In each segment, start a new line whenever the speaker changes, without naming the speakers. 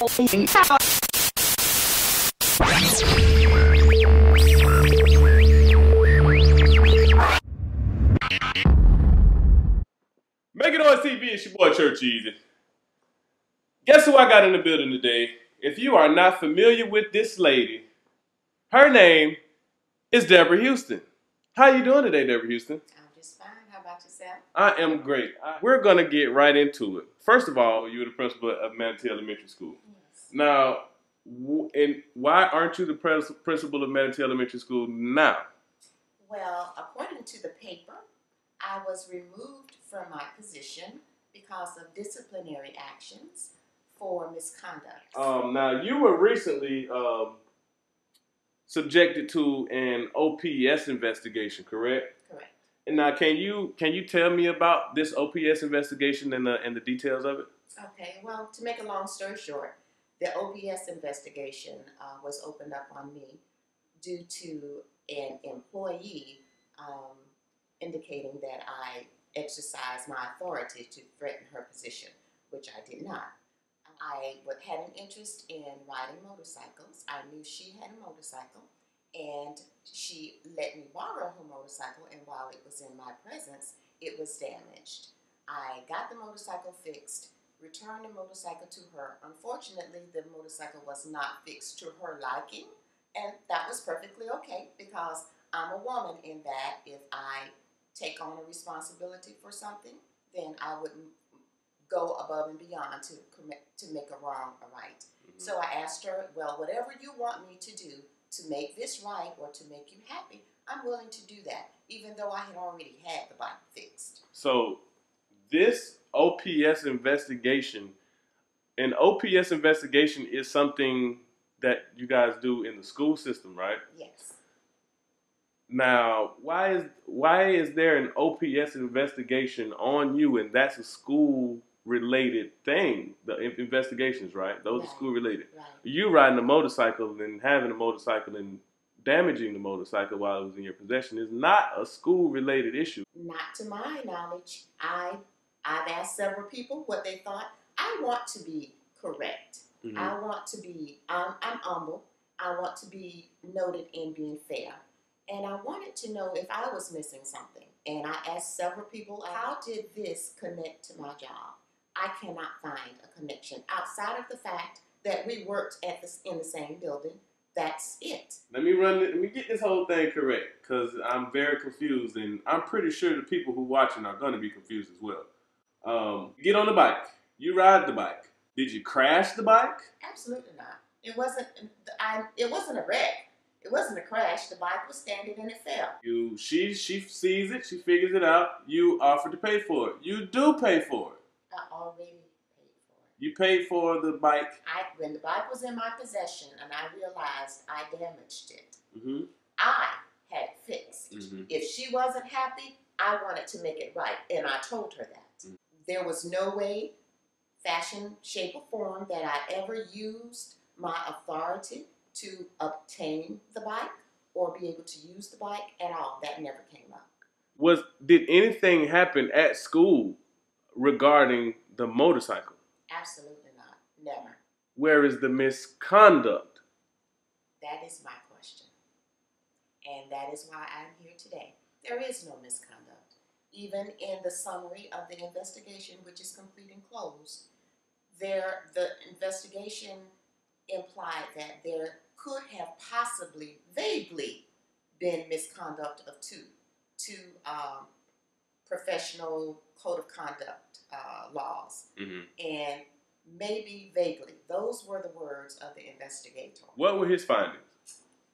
MakinNoizeTv, it's your boy Churchezie. Guess who I got in the building today? If you are not familiar with this lady, her name is Deborah Houston. How you doing today, Deborah Houston?
I'm just fine. How about yourself?
I am great. We're going to get right into it. First of all, you're the principal of Manatee Elementary School.
Yes.
Now, and why aren't you the principal of Manatee Elementary School now?
Well, according to the paper, I was removed from my position because of disciplinary actions for misconduct.
Now, you were recently subjected to an OPS investigation, correct?
Correct.
And now, can you tell me about this OPS investigation and the details of it?
Okay. Well, to make a long story short, the OPS investigation was opened up on me due to an employee indicating that I exercised my authority to threaten her position, which I did not. I had an interest in riding motorcycles. I knew she had a motorcycle, and she let me borrow her motorcycle, and while it was in my presence, it was damaged. I got the motorcycle fixed, returned the motorcycle to her. Unfortunately, the motorcycle was not fixed to her liking, and that was perfectly okay because I'm a woman in that if I take on a responsibility for something, then I wouldn't go above and beyond to make a wrong a right. Mm-hmm. So I asked her, well, whatever you want me to do to make this right or to make you happy, I'm willing to do that, even though I had already had the bike fixed.
So this OPS investigation, an OPS investigation is something that you guys do in the school system, right?
Yes.
Now, why is there an OPS investigation on you, and that's a school-related thing? The investigations, right? Those are school-related.
Right.
You riding a motorcycle and having a motorcycle and damaging the motorcycle while it was in your possession is not a school-related issue.
Not to my knowledge. I've asked several people what they thought. I want to be correct. Mm-hmm. I want to be, I'm humble. I want to be noted in being fair. And I wanted to know if I was missing something. And I asked several people, how did this connect to my job? I cannot find a connection outside of the fact that we worked in the same building. That's it. Let me
get this whole thing correct, because I'm very confused, and I'm pretty sure the people who are watching are going to be confused as well. Get on the bike. You ride the bike. Did you crash the bike?
Absolutely not. It wasn't a wreck. It wasn't a crash. The bike was standing and it fell.
She sees it. She figures it out. You offer to pay for it. You do pay for it.
I already paid for it.
You paid for the bike?
When the bike was in my possession and I realized I damaged it,
mm-hmm.
I had it fixed.
Mm-hmm.
If she wasn't happy, I wanted to make it right. And I told her that. Mm-hmm. There was no way, fashion, shape, or form that I ever used my authority to obtain the bike or be able to use the bike at all. That never came up.
Did anything happen at school regarding the motorcycle?
Absolutely not. Never.
Where is the misconduct?
That is my question. And that is why I'm here today. There is no misconduct. Even in the summary of the investigation, which is complete and closed, the investigation implied that there could have possibly, vaguely, been misconduct of two professional code of conduct laws. Mm-hmm. And maybe vaguely. Those were the words of the investigator.
What were his findings?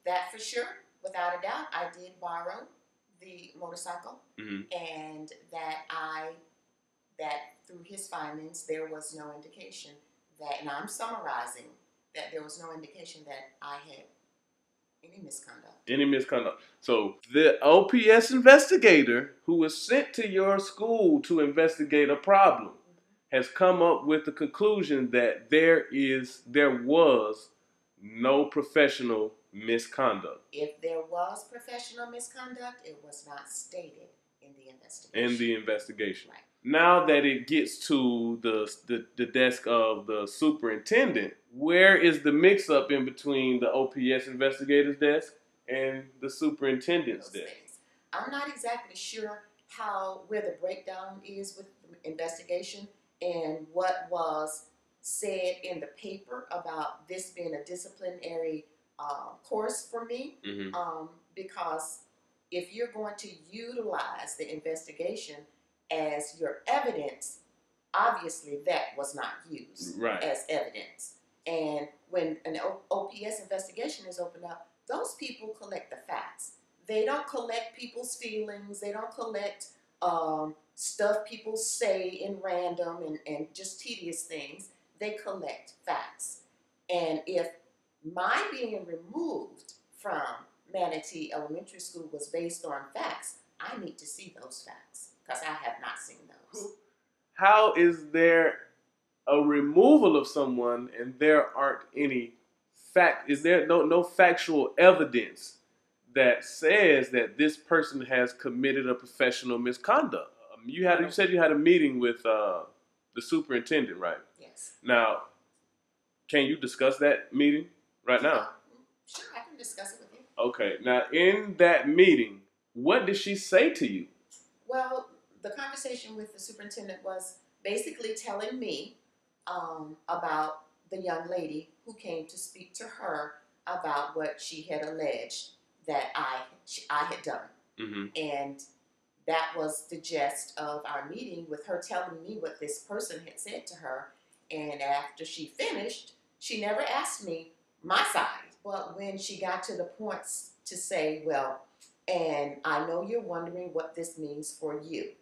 That for sure, without a doubt, I did borrow the motorcycle, mm-hmm. and that through his findings, there was no indication that, and I'm summarizing, that there was no indication that I had any misconduct.
Any misconduct. So the OPS investigator who was sent to your school to investigate a problem mm-hmm. has come up with the conclusion that there was no professional misconduct.
If there was professional misconduct, it was not stated in the investigation.
In the investigation.
Right.
Now that it gets to the desk of the superintendent, where is the mix-up in between the OPS investigator's desk and the superintendent's desk?
I'm not exactly sure where the breakdown is with the investigation and what was said in the paper about this being a disciplinary course for me. Because if you're going to utilize the investigation as your evidence, obviously that was not used as evidence. And when an OPS investigation is opened up, those people collect the facts. They don't collect people's feelings. They don't collect stuff people say in random and just tedious things. They collect facts. And if my being removed from Manatee Elementary School was based on facts, I need to see those facts because I have not seen those.
How is there a removal of someone and there aren't any fact? Is there no factual evidence that says that this person has committed a professional misconduct? You said you had a meeting with the superintendent, right?
Yes.
Now, can you discuss that meeting right now?
Sure, I can discuss it with you.
Okay. Now, in that meeting, what did she say to you?
Well, the conversation with the superintendent was basically telling me about the young lady who came to speak to her about what she had alleged that I had done. And that was the gist of our meeting, with her telling me what this person had said to her. And after she finished, she never asked me my side. But when she got to the points to say, well, and I know you're wondering what this means for you.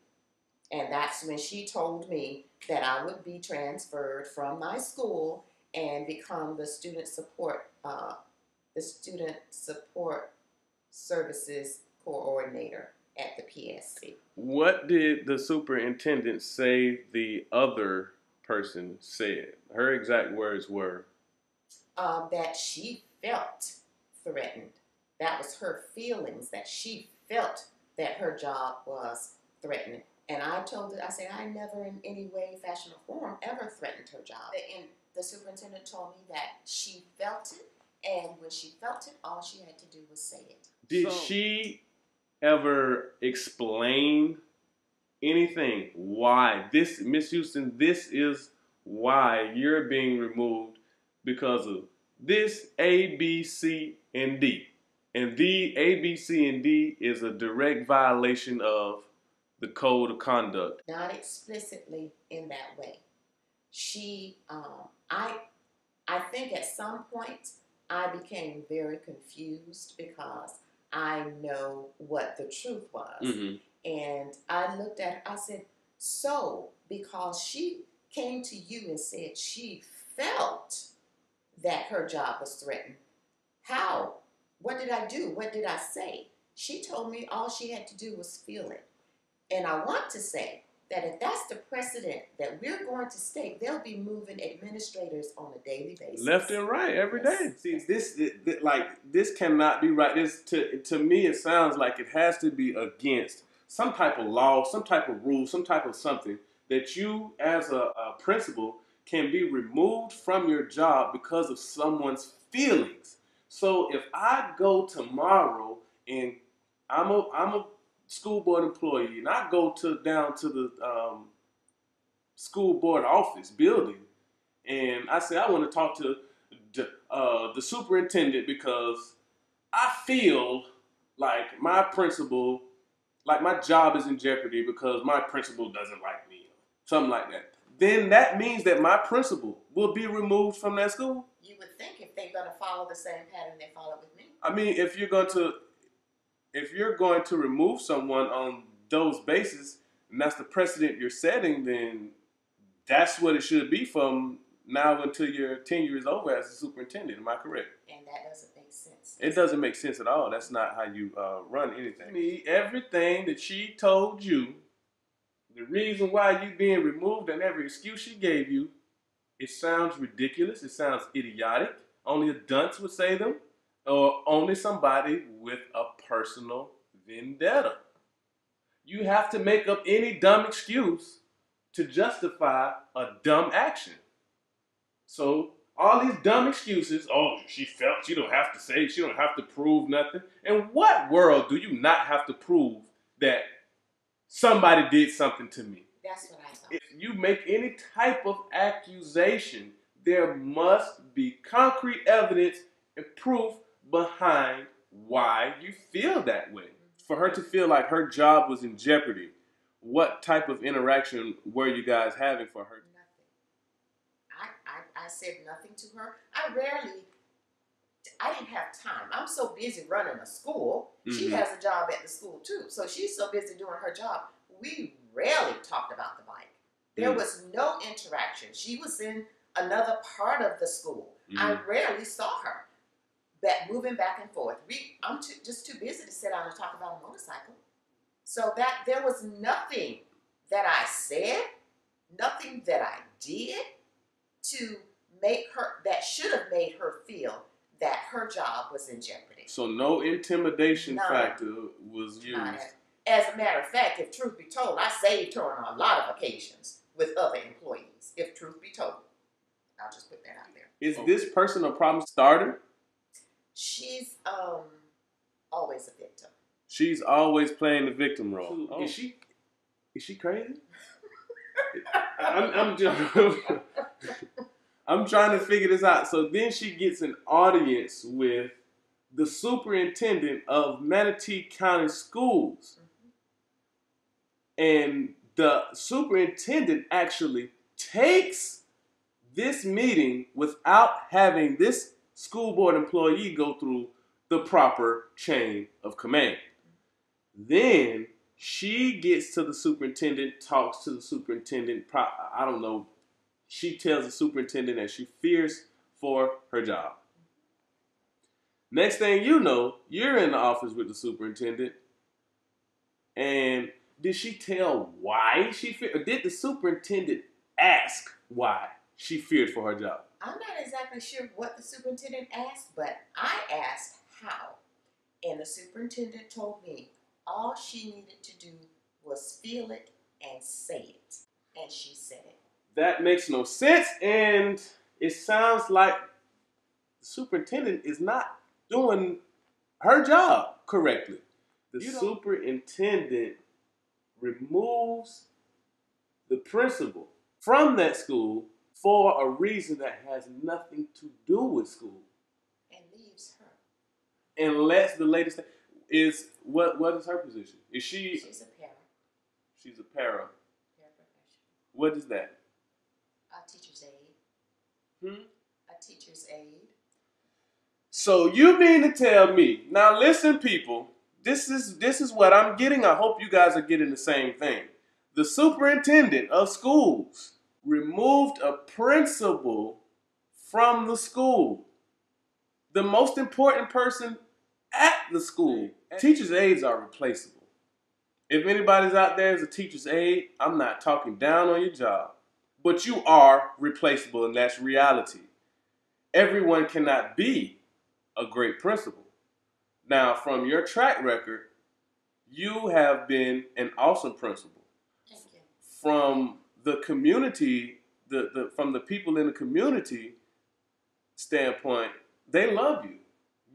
And that's when she told me that I would be transferred from my school and become the student support services coordinator at the PSC.
What did the superintendent say the other person said? Her exact words were?
That she felt threatened. That was her feelings, that she felt that her job was threatened. And I told her, I said, I never in any way, fashion, or form ever threatened her job. And the superintendent told me that she felt it, and when she felt it, all she had to do was say it.
Did she ever explain anything? Why? This, Miss Houston, this is why you're being removed, because of this A, B, C, and D. And the A, B, C, and D is a direct violation of the code of conduct.
Not explicitly in that way. I think at some point I became very confused because I know what the truth was. And I looked at her, I said, so because she came to you and said she felt that her job was threatened, how? What did I do? What did I say? She told me all she had to do was feel it. And I want to say that if that's the precedent that we're going to state, they'll be moving administrators on a daily basis.
Left and right, every day. See, this cannot be right. This, to me, it sounds like it has to be against some type of law, some type of rule, some type of something that you, as a principal, can be removed from your job because of someone's feelings. So if I go tomorrow and I'm a school board employee and I go down to the school board office building and I say I want to talk to the superintendent because I feel like my principal, like my job is in jeopardy because my principal doesn't like me, something like that. Then that means that my principal will be removed from that school.
You would think if they're going to follow the same pattern they followed with me.
I mean, if you're going to remove someone on those bases, and that's the precedent you're setting, then that's what it should be from now until your tenure is over as a superintendent. Am I correct?
And that doesn't make sense.
It doesn't make sense at all. That's not how you run anything. Everything that she told you, the reason why you being removed and every excuse she gave you, it sounds ridiculous. It sounds idiotic. Only a dunce would say them, or only somebody with a personal vendetta. You have to make up any dumb excuse to justify a dumb action. So all these dumb excuses, oh, she felt, she don't have to say, she don't have to prove nothing. In what world do you not have to prove that somebody did something to me?
That's what I thought.
If you make any type of accusation, there must be concrete evidence and proof behind why you feel that way. For her to feel like her job was in jeopardy, what type of interaction were you guys having for her?
Nothing. I said nothing to her. I didn't have time. I'm so busy running a school. Mm-hmm. She has a job at the school too. So she's so busy doing her job. We rarely talked about the bike. There was no interaction. She was in another part of the school. I rarely saw her moving back and forth. I'm just too busy to sit down and talk about a motorcycle. So that there was nothing that I said, nothing that I did to make her, that should have made her feel that her job was in jeopardy.
So no intimidation factor was used.
As a matter of fact, if truth be told, I saved her on a lot of occasions with other employees. If truth be told, I'll just put that out there.
Is this person a problem starter?
She's always a victim.
She's always playing the victim role. Oh. Is she crazy? I'm trying to figure this out. So then she gets an audience with the superintendent of Manatee County Schools. And the superintendent actually takes this meeting without having this school board employee go through the proper chain of command. Then she gets to the superintendent, talks to the superintendent, I don't know, she tells the superintendent that she fears for her job. Next thing you know, you're in the office with the superintendent, and did she tell why she feared, or did the superintendent ask why she feared for her job?
I'm not exactly sure what the superintendent asked, but I asked how. And the superintendent told me all she needed to do was feel it and say it. And she said it.
That makes no sense, and it sounds like the superintendent is not doing her job correctly. The superintendent removes the principal from that school for a reason that has nothing to do with school.
And leaves her.
And lets the lady stay. What is her position? She's
a para.
She's a para.
Paraprofessional.
What is that?
A teacher's aide. A teacher's aide.
So you mean to tell me, now listen people, this is what I'm getting. I hope you guys are getting the same thing. The superintendent of schools removed a principal from the school. The most important person at the school. Teachers' aides are replaceable. If anybody's out there as a teacher's aide, I'm not talking down on your job. But you are replaceable, and that's reality. Everyone cannot be a great principal. Now, from your track record, you have been an awesome principal.
Thank you.
From the community, from the people in the community standpoint, they love you.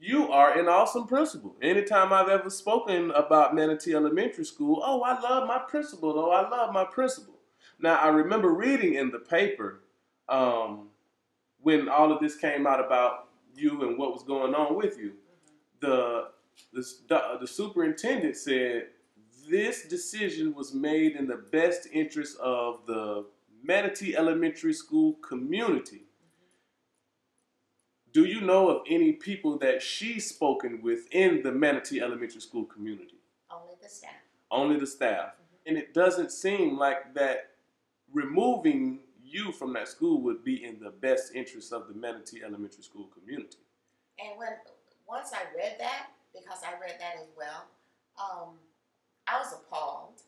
You are an awesome principal. Anytime I've ever spoken about Manatee Elementary School, oh, I love my principal. Oh, I love my principal. Now, I remember reading in the paper when all of this came out about you and what was going on with you. The superintendent said this decision was made in the best interest of the Manatee Elementary School community. Do you know of any people that she's spoken with in the Manatee Elementary School community?
Only the staff.
Only the staff. And it doesn't seem like that removing you from that school would be in the best interest of the Manatee Elementary School community.
And once I read that, because I read that as well, I was appalled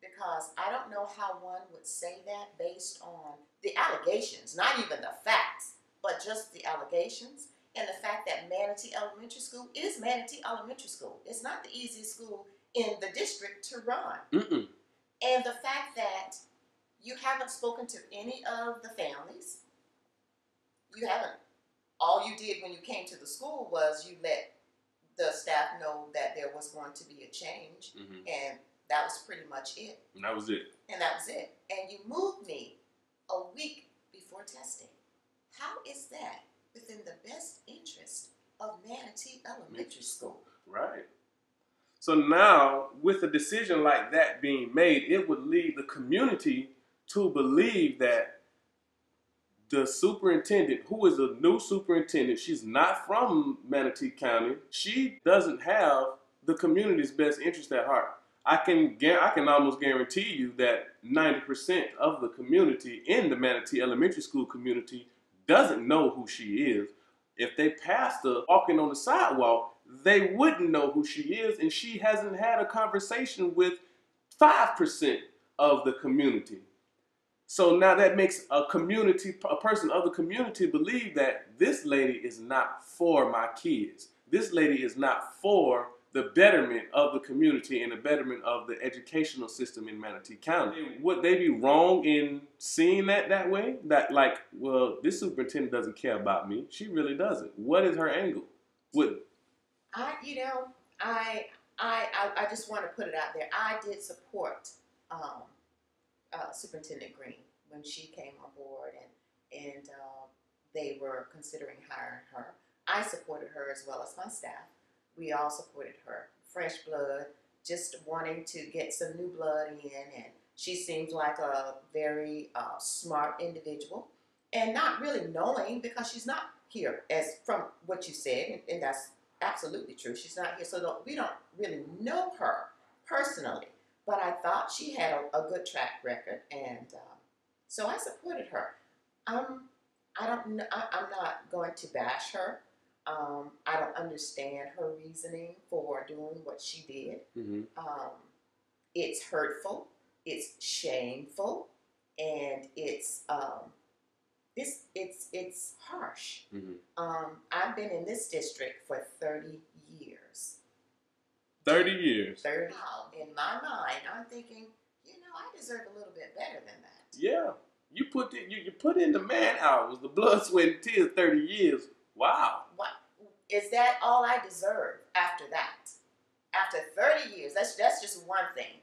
because I don't know how one would say that based on the allegations, not even the facts, but just the allegations and the fact that Manatee Elementary School is Manatee Elementary School. It's not the easiest school in the district to run. And the fact that You haven't spoken to any of the families. You haven't. All you did when you came to the school was you let the staff know that there was going to be a change, and that was pretty much it.
And that was it.
And that was it. And you moved me a week before testing. How is that within the best interest of Manatee Elementary School?
Right. So now, with a decision like that being made, it would lead the community to believe that the superintendent, who is a new superintendent, she's not from Manatee County, she doesn't have the community's best interest at heart. I can almost guarantee you that 90% of the community in the Manatee Elementary School community doesn't know who she is. If they passed her walking on the sidewalk, they wouldn't know who she is, and she hasn't had a conversation with 5% of the community. So now that makes a person of the community believe that this lady is not for my kids. This lady is not for the betterment of the community and the betterment of the educational system in Manatee County. Would they be wrong in seeing that way? That like, well, this superintendent doesn't care about me. She really doesn't. What is her angle?
I just want to put it out there. I did support Superintendent Greene when she came on board, and they were considering hiring her. I supported her as well as my staff. We all supported her. Fresh blood, just wanting to get some new blood in, and she seems like a very smart individual, and not really knowing, because she's not here, as from what you said, and that's absolutely true. She's not here, so we don't really know her personally. But I thought she had a good track record, and so I supported her. I'm not going to bash her. I don't understand her reasoning for doing what she did. It's hurtful, it's shameful, and it's harsh. I've been in this district for 30 years.
30 years.
30. In my mind, I'm thinking, I deserve a little bit better than that.
Yeah. You put in the man hours, the blood, sweat, and tears, 30 years. Wow.
What is that all I deserve after that? After 30 years, that's just one thing.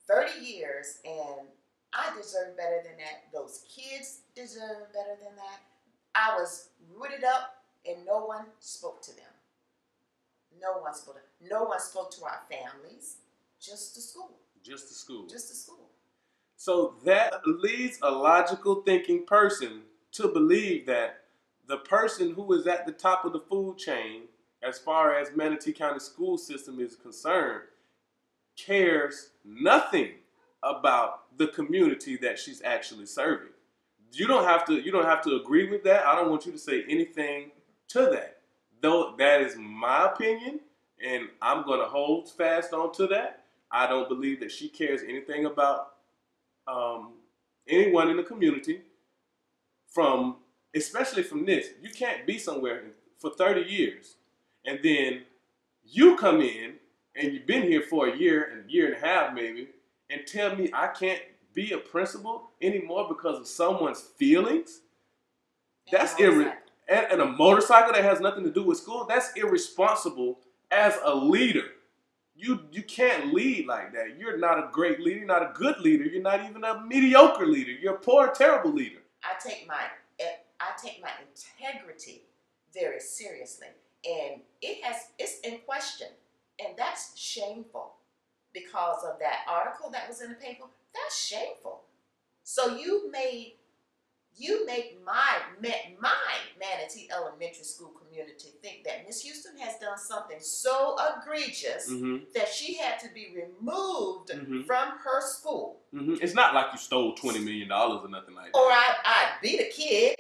30 years, and I deserve better than that. Those kids deserve better than that. I was rooted up, and no one spoke to them. No one spoke. No one spoke to our families. Just the school.
Just the school.
Just the school.
So that leads a logical thinking person to believe that the person who is at the top of the food chain, as far as Manatee County school system is concerned, cares nothing about the community that she's actually serving. You don't have to agree with that. I don't want you to say anything to that. Though that is my opinion, and I'm going to hold fast on to that. I don't believe that she cares anything about anyone in the community, especially from this. You can't be somewhere for 30 years, and then you come in, and you've been here for a year and a half maybe, and tell me I can't be a principal anymore because of someone's feelings? That's and a motorcycle that has nothing to do with school, that's irresponsible as a leader. You can't lead like that. You're not a great leader. You're not a good leader. You're not even a mediocre leader. You're a poor, terrible leader.
I take my integrity very seriously, and it's in question, and that's shameful because of that article that was in the paper. That's shameful. So you make my Manatee Elementary School community think that Miss Houston has done something so egregious that she had to be removed from her school.
It's not like you stole $20 million or nothing like that.
Or I beat a kid,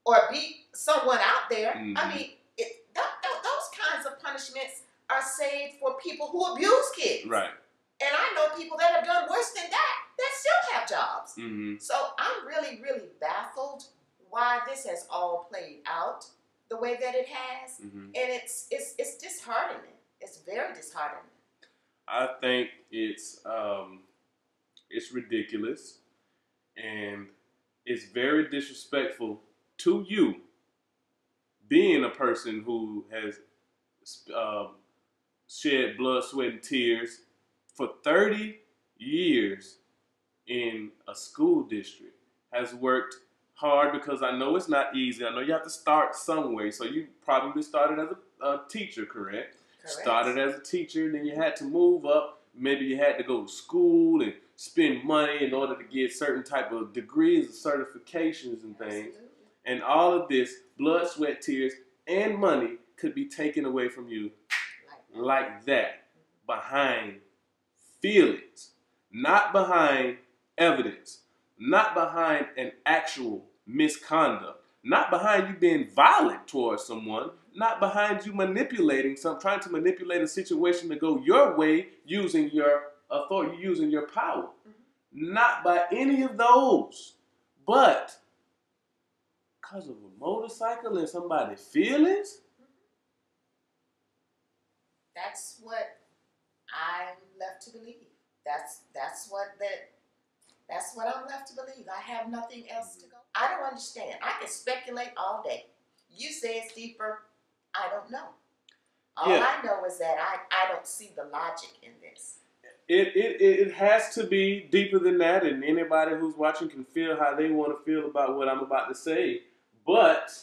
or beat someone out there. I mean, those kinds of punishments are saved for people who abuse kids.
Right.
And I know people that have done worse than that still have jobs. So I'm really, really baffled why this has all played out the way that it has. And it's disheartening. It's very disheartening.
I think it's ridiculous. And it's very disrespectful to you, being a person who has shed blood, sweat, and tears for 30 years in a school district, has worked hard, because I know it's not easy. I know you have to start somewhere. So you probably started as a teacher, correct? Started as a teacher, then you had to move up. Maybe you had to go to school and spend money in order to get certain type of degrees or certifications and things.
Absolutely.
And all of this blood, sweat, tears, and money could be taken away from you like that, behind feelings, not behind evidence, not behind an actual misconduct, not behind you being violent towards someone, not behind you trying to manipulate a situation to go your way using your authority, using your power. Not by any of those, but because of a motorcycle and somebody's feelings.
That's what I'm left to believe. That's what I'm left to believe. I have nothing else to go. I don't understand. I can speculate all day. You say it's deeper. I don't know. All I know is that I don't see the logic in this.
It has to be deeper than that, and anybody who's watching can feel how they want to feel about what I'm about to say. But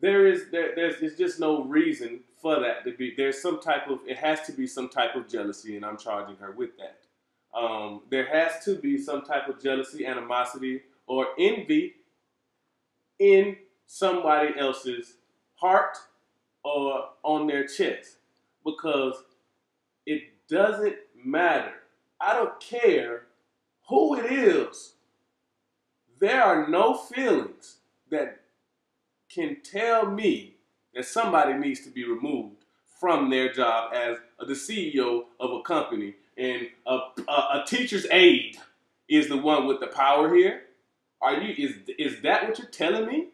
there's just no reason for that to be. It has to be some type of jealousy, and I'm charging her with that. There has to be some type of jealousy, animosity, or envy in somebody else's heart or on their chest, because it doesn't matter. I don't care who it is. There are no feelings that can tell me that somebody needs to be removed from their job as the CEO of a company, and a teacher's aide is the one with the power here. Is that what you're telling me?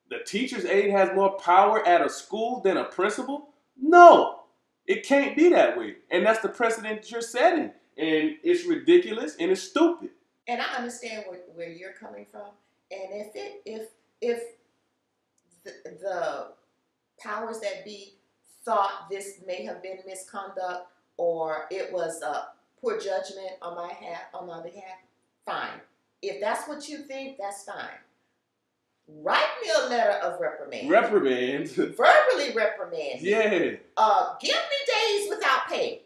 The teacher's aide has more power at a school than a principal? No, it can't be that way. And that's the precedent you're setting. And it's ridiculous and it's stupid.
And I understand where you're coming from. And if the powers that be thought this may have been misconduct, or it was poor judgment on my behalf, fine. If that's what you think, that's fine. Write me a letter of reprimand. Verbally reprimand.
Yeah.
Give me days without pay.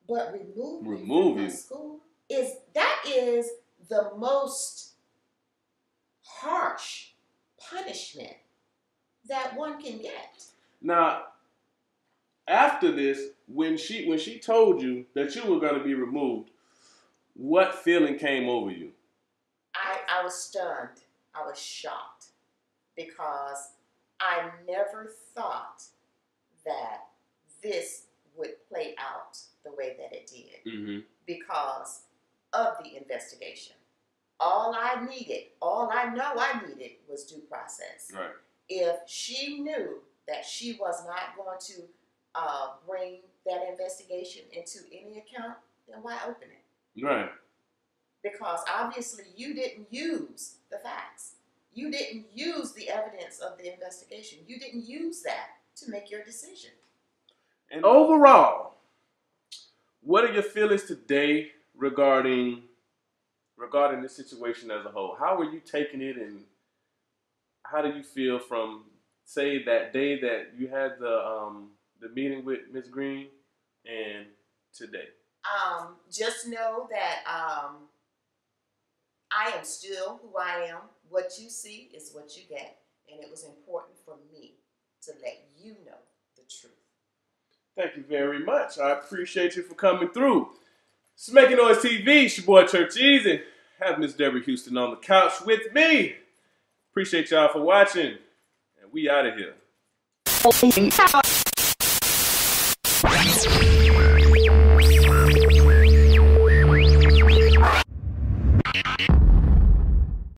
But remove me from my school is the most harsh punishment that one can get.
Now, after this, when she told you that you were going to be removed, what feeling came over you?
I was stunned. I was shocked, because I never thought that this would play out the way that it did, because of the investigation. All I know I needed was due process.
Right.
If she knew that she was not going to bring that investigation into any account, then why open it?
Right.
Because obviously you didn't use the facts. You didn't use the evidence of the investigation. You didn't use that to make your decision.
And overall, what are your feelings today regarding this situation as a whole? How are you taking it, and how do you feel from, say, that day that you had the meeting with Ms. Greene and today?
Just know that I am still who I am. What you see is what you get. And it was important for me to let you know the truth.
Thank you very much. I appreciate you for coming through. It's Making Noise TV. It's your boy Churchezie. Have Miss Deborah Houston on the couch with me. Appreciate y'all for watching. And we out of here.